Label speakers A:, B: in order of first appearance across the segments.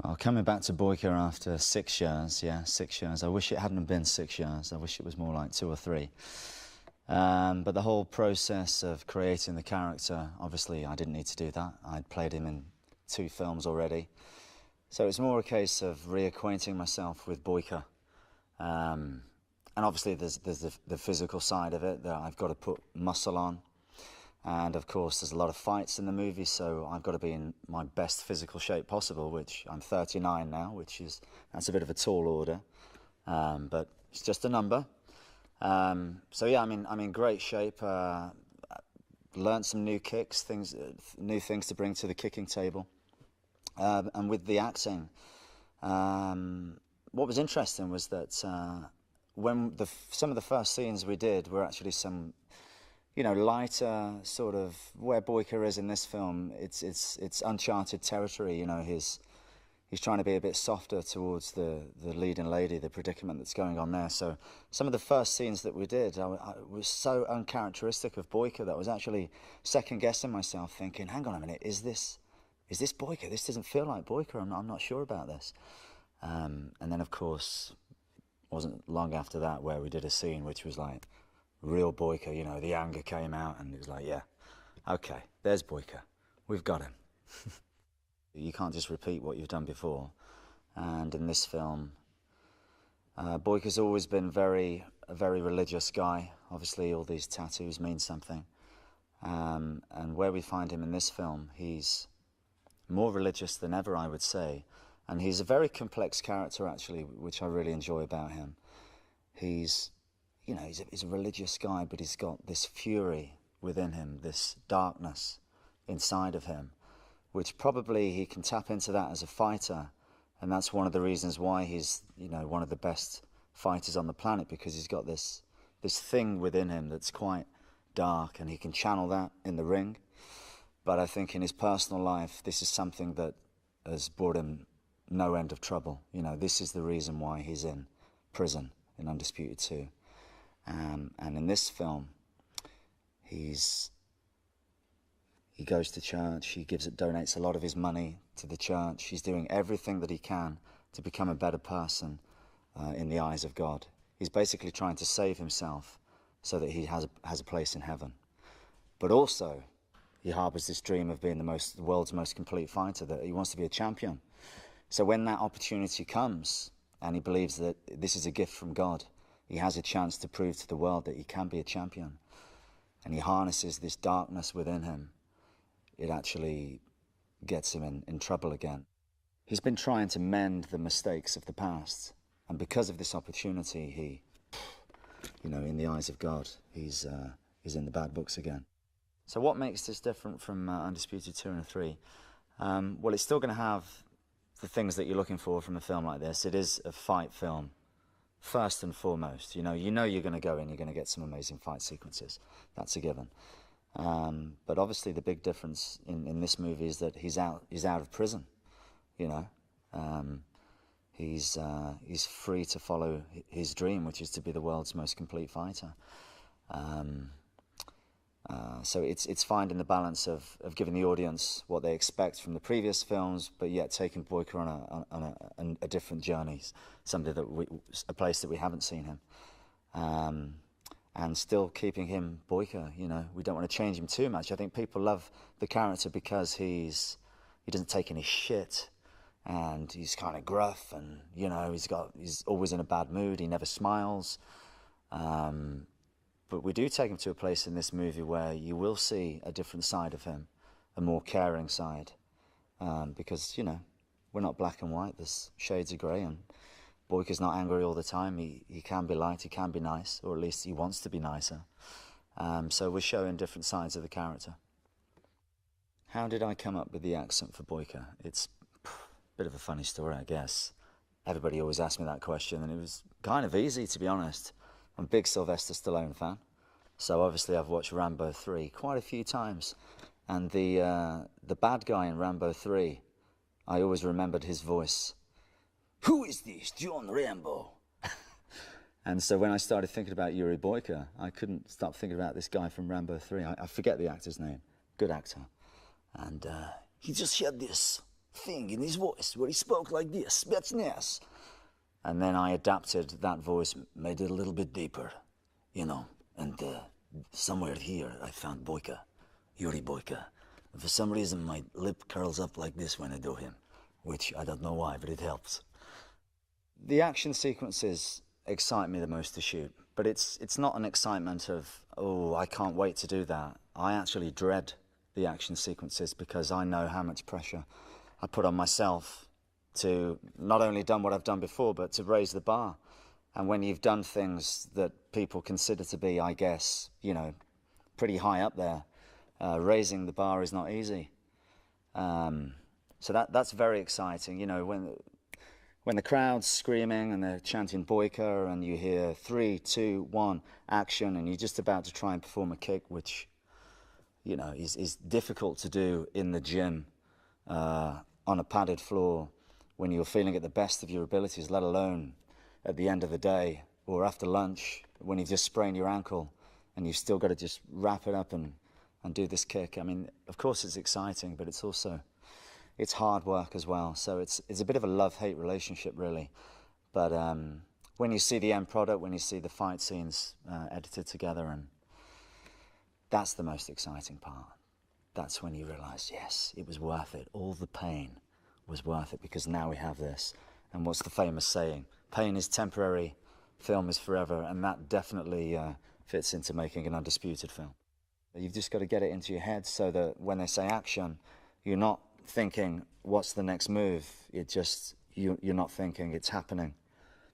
A: Well, coming back to Boyka after 6 years, yeah, 6 years. I wish it hadn't been 6 years. I wish it was more like 2 or 3. But the whole process of creating the character, obviously I didn't need to do that. I'd played him in 2 films already. So it's more a case of reacquainting myself with Boyka. And obviously there's the physical side of it, that I've got to put muscle on. And of course there's a lot of fights in the movie, so I've got to be in my best physical shape possible, which I'm 39 now, that's a bit of a tall order. But it's just a number. So yeah, I'm in great shape. Learned some new kicks, new things to bring to the kicking table. And with the acting, what was interesting was that when some of the first scenes we did were actually some, lighter sort of where Boyka is in this film. It's uncharted territory. He's trying to be a bit softer towards the leading lady, the predicament that's going on there. So some of the first scenes that we did, I was so uncharacteristic of Boyka that I was actually second guessing myself, thinking, hang on a minute, is this Boyka? This doesn't feel like Boyka. I'm not sure about this. And then of course, wasn't long after that where we did a scene which was like real Boyka. The anger came out, and it was like, yeah, okay, there's Boyka. We've got him. You can't just repeat what you've done before. And in this film, Boyka's always been a very religious guy. Obviously, all these tattoos mean something. And where we find him in this film, he's more religious than ever, I would say. And he's a very complex character, actually, which I really enjoy about him. He's a religious guy, but he's got this fury within him, this darkness inside of him, which probably he can tap into that as a fighter. And that's one of the reasons why he's, one of the best fighters on the planet, because he's got this thing within him that's quite dark, and he can channel that in the ring. But I think in his personal life, this is something that has brought him no end of trouble. This is the reason why he's in prison in Undisputed 2. And in this film, he goes to church, he donates a lot of his money to the church. He's doing everything that he can to become a better person in the eyes of God. He's basically trying to save himself so that he has a place in heaven. But also, he harbours this dream of being the world's most complete fighter, that he wants to be a champion. So when that opportunity comes, and he believes that this is a gift from God, he has a chance to prove to the world that he can be a champion. And he harnesses this darkness within him. It actually gets him in trouble again. He's been trying to mend the mistakes of the past. And because of this opportunity, in the eyes of God, he's in the bad books again. So what makes this different from Undisputed 2 and 3? Well, it's still going to have the things that you're looking for from a film like this. It is a fight film, first and foremost. You're going to go in, you're going to get some amazing fight sequences. That's a given. But obviously the big difference in this movie is that he's out of prison. He's free to follow his dream, which is to be the world's most complete fighter. So it's finding the balance of giving the audience what they expect from the previous films, but yet taking Boyka on a different journey, a place that we haven't seen him. And still keeping him Boyka. We don't want to change him too much. I think people love the character because he doesn't take any shit, and he's kind of gruff, and he's always in a bad mood. He never smiles. But we do take him to a place in this movie where you will see a different side of him, a more caring side, because we're not black and white. There's shades of grey, and Boyka's not angry all the time. He can be light, he can be nice, or at least he wants to be nicer. So we're showing different sides of the character. How did I come up with the accent for Boyka? It's a bit of a funny story, I guess. Everybody always asks me that question, and it was kind of easy, to be honest. I'm a big Sylvester Stallone fan, so obviously I've watched Rambo 3 quite a few times. And the bad guy in Rambo 3, I always remembered his voice. Who is this, John Rambo? And so when I started thinking about Yuri Boyka, I couldn't stop thinking about this guy from Rambo 3. I forget the actor's name. Good actor. And he just said this. thing in his voice where he spoke like this, Spetsnaz. And then I adapted that voice, made it a little bit deeper, you know. And somewhere here I found Boyka, Yuri Boyka. And for some reason my lip curls up like this when I do him, which I don't know why, but it helps. The action sequences excite me the most to shoot, but it's not an excitement of, oh, I can't wait to do that. I actually dread the action sequences because I know how much pressure I put on myself to not only done what I've done before, but to raise the bar. And when you've done things that people consider to be, I guess, you know, pretty high up there, raising the bar is not easy. So that's very exciting. You know, when the crowd's screaming and they're chanting Boyka and you hear 3, 2, 1, action, and you're just about to try and perform a kick, which, you know, is difficult to do in the gym on a padded floor when you're feeling at the best of your abilities, let alone at the end of the day or after lunch when you've just sprained your ankle and you've still got to just wrap it up and do this kick. I mean, of course it's exciting, but it's also, it's hard work as well. So it's a bit of a love-hate relationship, really. But when you see the end product, when you see the fight scenes edited together, and that's the most exciting part. That's when you realize, yes, it was worth it. All the pain was worth it because now we have this. And what's the famous saying? Pain is temporary, film is forever, and that definitely fits into making an undisputed film. You've just got to get it into your head so that when they say action, you're not thinking, what's the next move? It just, you're not thinking, it's happening.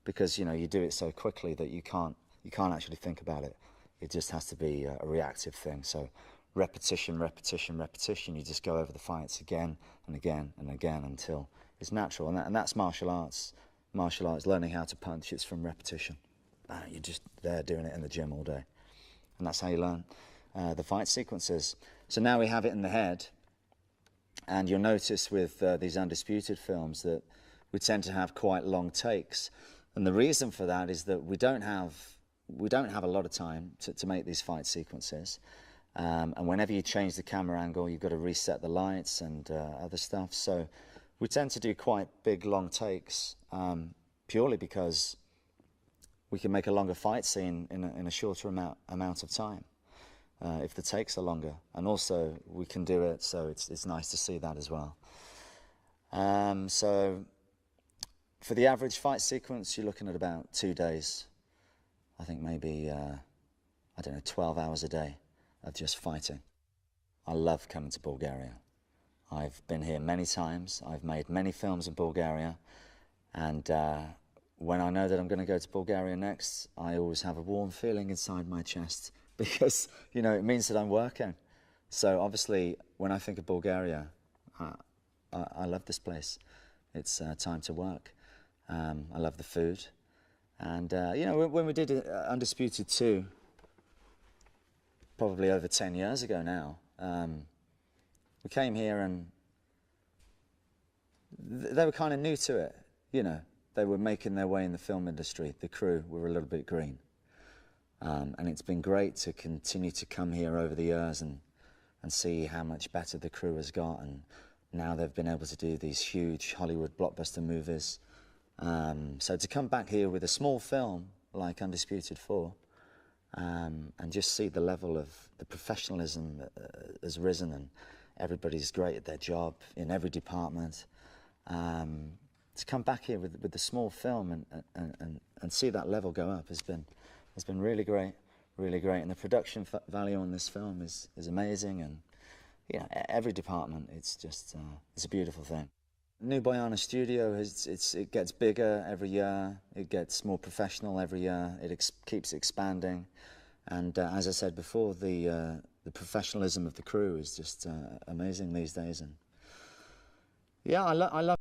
A: Because, you know, you do it so quickly that you can't actually think about it. It just has to be a reactive thing. So repetition, repetition, repetition. You just go over the fights again and again and again until it's natural. And that's martial arts. Martial arts, learning how to punch, it's from repetition. You're just there doing it in the gym all day. And that's how you learn the fight sequences. So now we have it in the head. And you'll notice with these undisputed films that we tend to have quite long takes. And the reason for that is that we don't have a lot of time to make these fight sequences. And whenever you change the camera angle, you've got to reset the lights and other stuff. So we tend to do quite big, long takes, purely because we can make a longer fight scene in a shorter amount of time, if the takes are longer. And also, we can do it, so it's nice to see that as well. So for the average fight sequence, you're looking at about 2 days. I think maybe, I don't know, 12 hours a day of just fighting. I love coming to Bulgaria. I've been here many times. I've made many films in Bulgaria. And when I know that I'm going to go to Bulgaria next, I always have a warm feeling inside my chest because, you know, it means that I'm working. So obviously, when I think of Bulgaria, I love this place. It's time to work. I love the food. And, you know, when we did Undisputed 2, probably over 10 years ago now, we came here and they were kind of new to it, you know. They were making their way in the film industry. The crew were a little bit green. And it's been great to continue to come here over the years and see how much better the crew has got. And now they've been able to do these huge Hollywood blockbuster movies. So to come back here with a small film like Undisputed 4 and just see the level of the professionalism that has risen, and everybody's great at their job in every department. To come back here with the small film and see that level go up has been really great, really great. And the production value on this film is amazing, and yeah, every department, it's just it's a beautiful thing. New Bojana studio it gets bigger every year. It gets more professional every year. It keeps expanding, and as I said before, the professionalism of the crew is just amazing these days. And yeah, I love.